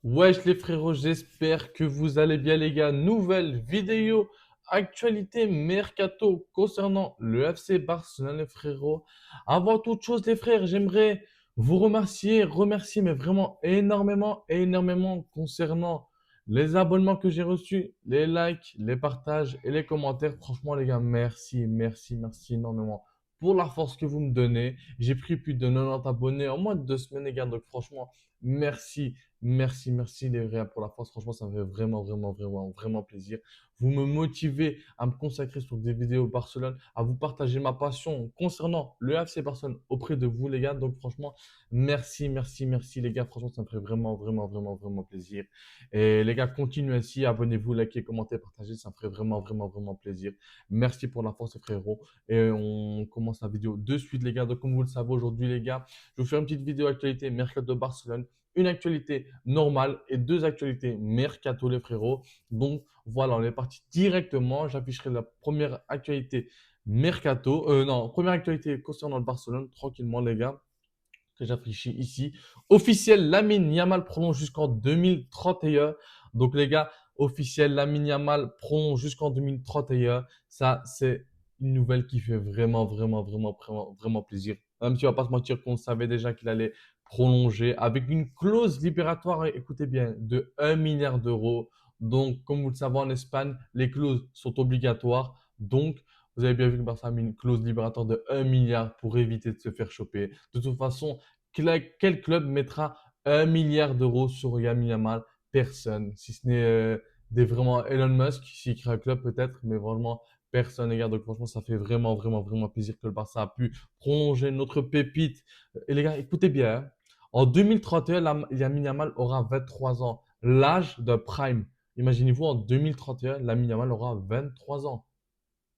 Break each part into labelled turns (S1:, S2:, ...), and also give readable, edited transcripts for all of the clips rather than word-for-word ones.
S1: Wesh les frérots, j'espère que vous allez bien les gars. Nouvelle vidéo, actualité mercato concernant le FC Barcelone les frérots. Avant toute chose les frères, j'aimerais vous remercier mais vraiment énormément concernant les abonnements que j'ai reçus, les likes, les partages et les commentaires. Franchement les gars, merci énormément pour la force que vous me donnez. J'ai pris plus de 90 abonnés en moins de 2 semaines les gars, donc franchement merci. Merci les gars pour la force. Franchement, ça me fait vraiment plaisir. Vous me motivez à me consacrer sur des vidéos Barcelone, à vous partager ma passion concernant le FC Barcelone auprès de vous les gars. Donc franchement, merci les gars. Franchement, ça me fait vraiment plaisir. Et les gars, continuez ainsi. Abonnez-vous, likez, commentez, partagez. Ça me ferait vraiment plaisir. Merci pour la force les frérots. Et on commence la vidéo de suite les gars. Donc comme vous le savez aujourd'hui les gars, je vais vous faire une petite vidéo actualité Mercato de Barcelone, une actualité normale et deux actualités mercato les frérots. Donc voilà, on est parti directement. J'afficherai la première actualité mercato. Non, première actualité concernant le Barcelone, tranquillement les gars, que j'affiche ici. Officiel, Lamine Yamal prolonge jusqu'en 2031. Donc les gars, officiel, Lamine Yamal prolonge jusqu'en 2031. Ça, c'est une nouvelle qui fait vraiment plaisir. Même si on va pas se mentir qu'on savait déjà qu'il allait prolonger avec une clause libératoire, écoutez bien, de 1 milliard d'euros. Donc, comme vous le savez en Espagne, les clauses sont obligatoires. Donc, vous avez bien vu que Barça a mis une clause libératoire de 1 milliard pour éviter de se faire choper. De toute façon, quel club mettra 1 milliard d'euros sur Lamine Yamal? Personne. Si ce n'est des vraiment Elon Musk, s'il crée un club peut-être, mais vraiment personne, les gars. Donc franchement, ça fait vraiment plaisir que le Barça a pu prolonger notre pépite. Et les gars, écoutez bien, hein. En 2031, Lamine Yamal aura 23 ans. L'âge de prime. Imaginez-vous, en 2031, Lamine Yamal aura 23 ans.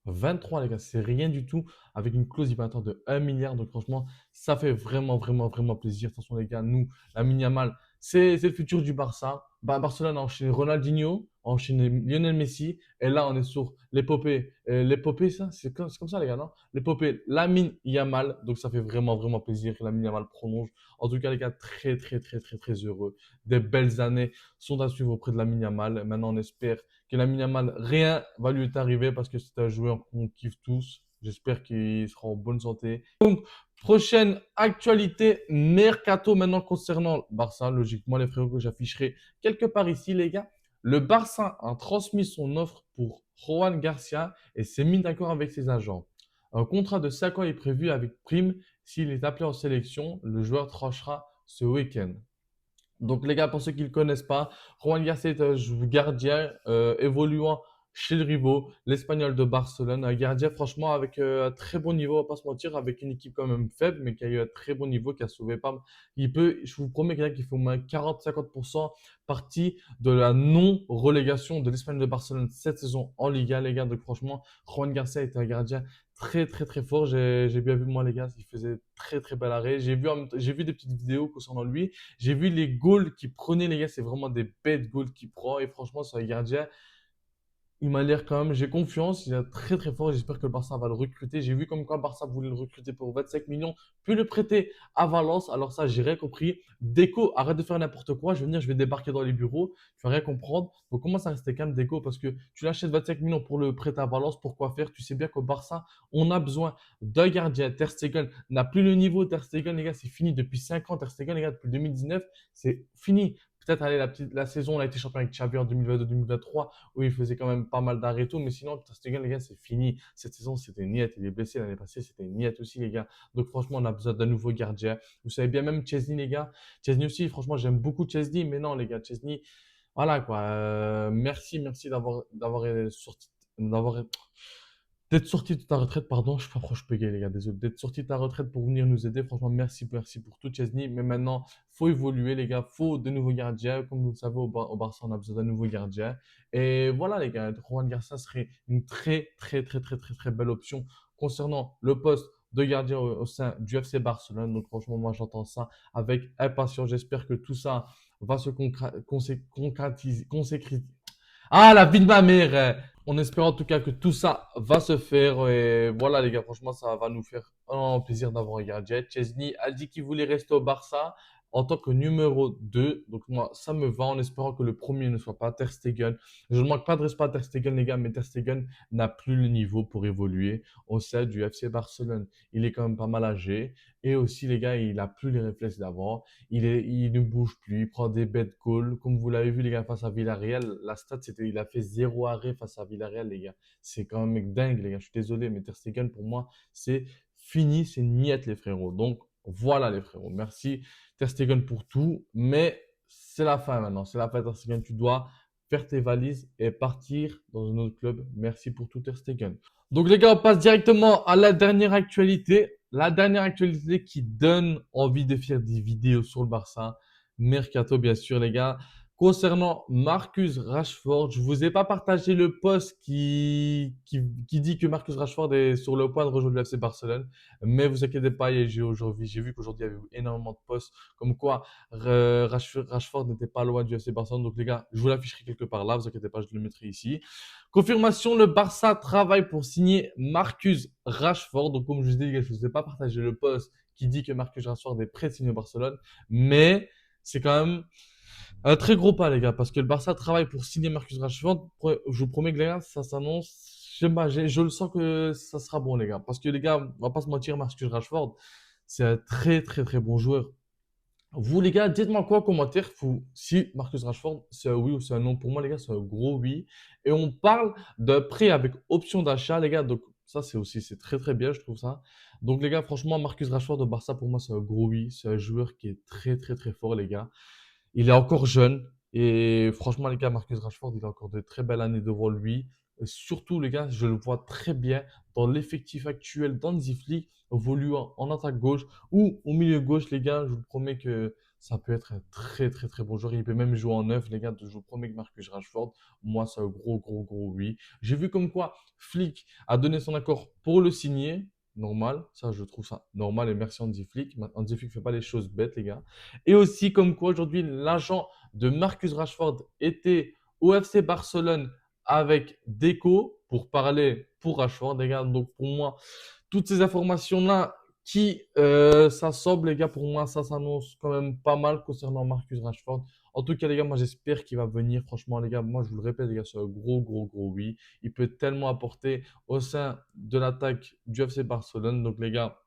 S1: 23 les gars, c'est rien du tout avec une clause libératoire de 1 milliard. Donc franchement, ça fait vraiment plaisir. De toute façon les gars, nous, la Yamal, c'est le futur du Barça. Barcelone a enchaîné Ronaldinho, a enchaîné Lionel Messi. Et là, on est sur l'épopée. L'épopée, ça, c'est comme ça les gars, non? L'épopée Lamine Yamal. Donc ça fait vraiment plaisir que Lamine Yamal prolonge. En tout cas les gars, très heureux. Des belles années sont à suivre auprès de Lamine Yamal. Maintenant, on espère que Lamine Yamal, rien va lui arriver parce que c'est un joueur qu'on kiffe tous. J'espère qu'il sera en bonne santé. Donc, prochaine actualité mercato maintenant concernant Barça. Logiquement, les frérots que j'afficherai quelque part ici, les gars. Le Barça a transmis son offre pour Juan Garcia et s'est mis d'accord avec ses agents. Un contrat de 5 ans est prévu avec prime. S'il est appelé en sélection, le joueur tranchera ce week-end. Donc, les gars, pour ceux qui ne le connaissent pas, Juan Garcia est un gardien évoluant chez le Rivo, l'Espagnol de Barcelone. Un gardien, franchement, avec un très bon niveau, on va pas se mentir, avec une équipe quand même faible, mais qui a eu un très bon niveau, qui a sauvé pas mal. Il peut, je vous promets, qu'il fait au moins 40-50% partie de la non-relégation de l'Espagnol de Barcelone cette saison en Liga, les gars. Donc, franchement, Juan Garcia est un gardien très fort. J'ai bien vu, moi, les gars, il faisait très bel arrêt. J'ai vu des petites vidéos concernant lui. J'ai vu les goals qu'il prenait, les gars, c'est vraiment des bêtes goals qu'il prend. Et franchement, c'est un gardien, il m'a l'air quand même, j'ai confiance, il est très fort. J'espère que le Barça va le recruter. J'ai vu comme quoi le Barça voulait le recruter pour 25 millions, puis le prêter à Valence. Alors ça, j'ai rien compris. Deco, arrête de faire n'importe quoi. Je vais venir, je vais débarquer dans les bureaux. Je vais rien comprendre. Donc comment ça rester calme, Deco? Parce que tu l'achètes 25 millions pour le prêter à Valence. Pourquoi faire? Tu sais bien qu'au Barça, on a besoin d'un gardien. Ter Stegen n'a plus le niveau. Ter Stegen, les gars, c'est fini depuis 5 ans. Ter Stegen, les gars, depuis 2019, c'est fini. Peut-être aller la saison, on a été champion avec Xavi en 2022-2023 où il faisait quand même pas mal d'arrêts et tout. Mais sinon, Ter Stegen, les gars, c'est fini. Cette saison, c'était niet. Il est blessé l'année passée, c'était niet aussi, les gars. Donc, franchement, on a besoin d'un nouveau gardien. Vous savez bien, même Chesney, les gars. Chesney aussi, franchement, j'aime beaucoup Chesney. Mais non, les gars, Chesney, voilà quoi. Merci d'avoir sorti, d'avoir d'être sorti de ta retraite, pardon, je suis pas proche payé les gars, désolé. D'être sorti de ta retraite pour venir nous aider. Franchement, merci pour tout, Chesney. Mais maintenant, faut évoluer, les gars. Faut de nouveaux gardiens. Comme vous le savez, au Barça, on a besoin d'un nouveau gardien. Et voilà, les gars. Juan Garcia serait une très belle option concernant le poste de gardien au sein du FC Barcelone. Donc, franchement, moi, j'entends ça avec impatience. J'espère que tout ça va se concrétiser. Ah, la vie de ma mère! On espère en tout cas que tout ça va se faire. Et voilà, les gars, franchement, ça va nous faire un plaisir d'avoir un gardien. Chesney a dit qu'il voulait rester au Barça. en tant que numéro 2. Donc moi, ça me va en espérant que le premier ne soit pas Ter Stegen. Je ne manque pas de respect à Ter Stegen, les gars, mais Ter Stegen n'a plus le niveau pour évoluer au sein du FC Barcelone. Il est quand même pas mal âgé. Et aussi, les gars, il a plus les réflexes d'avant. Il ne bouge plus. Il prend des bêtes goals. Comme vous l'avez vu, les gars, face à Villarreal, la stat, c'était, il a fait 0 arrêt face à Villarreal, les gars. C'est quand même mec dingue, les gars. Je suis désolé, mais Ter Stegen, pour moi, c'est fini. C'est niette, les frérots. Donc, voilà, les frérots. Merci, Ter Stegen, pour tout. Mais c'est la fin maintenant. C'est la fin, Ter Stegen. Tu dois faire tes valises et partir dans un autre club. Merci pour tout, Ter Stegen. Donc les gars, on passe directement à la dernière actualité. La dernière actualité qui donne envie de faire des vidéos sur le Barça. Mercato, bien sûr, les gars. Concernant Marcus Rashford, je vous ai pas partagé le post qui dit que Marcus Rashford est sur le point de rejoindre le FC Barcelone. Mais vous inquiétez pas, j'ai vu qu'aujourd'hui, il y avait énormément de posts comme quoi Rashford n'était pas loin du FC Barcelone. Donc les gars, je vous l'afficherai quelque part là, vous inquiétez pas, je le mettrai ici. Confirmation, le Barça travaille pour signer Marcus Rashford. Donc, comme je vous dis, je ne vous ai pas partagé le post qui dit que Marcus Rashford est prêt de signer au Barcelone. Mais c'est quand même un très gros pas, les gars, parce que le Barça travaille pour signer Marcus Rashford. Je vous promets que les gars, ça s'annonce. Je le sens que ça sera bon, les gars. Parce que les gars, on va pas se mentir, Marcus Rashford, c'est un très, très, très bon joueur. Vous, les gars, dites-moi quoi en commentaire si Marcus Rashford, c'est un oui ou c'est un non. Pour moi, les gars, c'est un gros oui. Et on parle d'un prêt avec option d'achat, les gars. Donc, ça, c'est très, très bien, je trouve ça. Donc, les gars, franchement, Marcus Rashford de Barça, pour moi, c'est un gros oui. C'est un joueur qui est très, très, très fort, les gars. Il est encore jeune. Et franchement, les gars, Marcus Rashford, il a encore de très belles années devant lui. Et surtout, les gars, je le vois très bien dans l'effectif actuel d'Hansi Flick, évoluant en attaque gauche ou au milieu gauche, les gars. Je vous promets que ça peut être un très, très, très bon joueur. Il peut même jouer en neuf, les gars. Je vous promets que Marcus Rashford, moi, c'est un gros, gros, gros oui. J'ai vu comme quoi Flick a donné son accord pour le signer. Normal, ça je trouve ça normal et merci Hansi Flick. Hansi Flick fait pas les choses bêtes, les gars. Et aussi comme quoi aujourd'hui l'agent de Marcus Rashford était au FC Barcelone avec Deco pour parler pour Rashford, les gars. Donc pour moi, toutes ces informations-là qui s'assemblent, les gars, pour moi, ça s'annonce quand même pas mal concernant Marcus Rashford. En tout cas, les gars, moi j'espère qu'il va venir. Franchement, les gars, moi je vous le répète, les gars, c'est un gros, gros, gros oui. Il peut tellement apporter au sein de l'attaque du FC Barcelone. Donc les gars,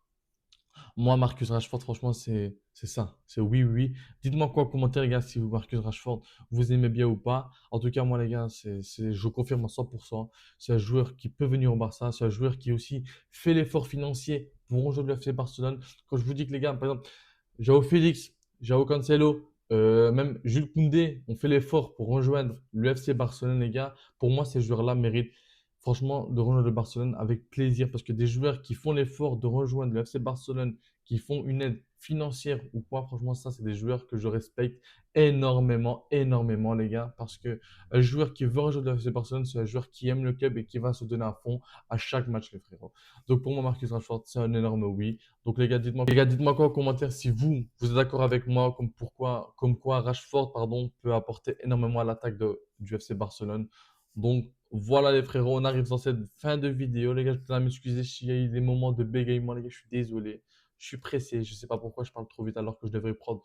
S1: moi, Marcus Rashford, franchement, c'est ça. C'est oui, oui, oui. Dites-moi quoi en commentaire, les gars, si vous, Marcus Rashford, vous aimez bien ou pas. En tout cas, moi, les gars, je confirme à 100%. C'est un joueur qui peut venir au Barça. C'est un joueur qui aussi fait l'effort financier pour rejoindre le FC Barcelone. Quand je vous dis que les gars, par exemple, Joao Félix, Joao Cancelo, même Jules Koundé ont fait l'effort pour rejoindre le FC Barcelone, les gars. Pour moi, ces joueurs-là méritent franchement de rejoindre le Barcelone avec plaisir parce que des joueurs qui font l'effort de rejoindre le FC Barcelone, qui font une aide financière ou quoi, franchement, ça, c'est des joueurs que je respecte énormément, énormément, les gars. Parce que un joueur qui veut rejoindre le FC Barcelone, c'est un joueur qui aime le club et qui va se donner à fond à chaque match, les frérots. Donc, pour moi, Marcus Rashford, c'est un énorme oui. Donc les gars, dites-moi quoi en commentaire si vous êtes d'accord avec moi, comme quoi Rashford, pardon, peut apporter énormément à l'attaque du FC Barcelone. Donc voilà les frérots, on arrive dans cette fin de vidéo. Les gars, je tiens à m'excuser s'il y a eu des moments de bégaiement, les gars, je suis désolé. Je suis pressé, je sais pas pourquoi je parle trop vite alors que je devrais prendre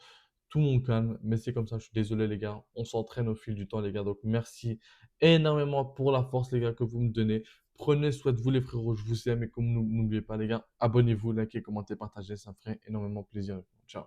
S1: tout mon calme, mais c'est comme ça, je suis désolé les gars. On s'entraîne au fil du temps les gars, donc merci énormément pour la force les gars que vous me donnez. Prenez soin de vous les frérots, je vous aime et comme n'oubliez pas les gars, abonnez-vous, likez, commentez, partagez, ça me ferait énormément plaisir. Ciao.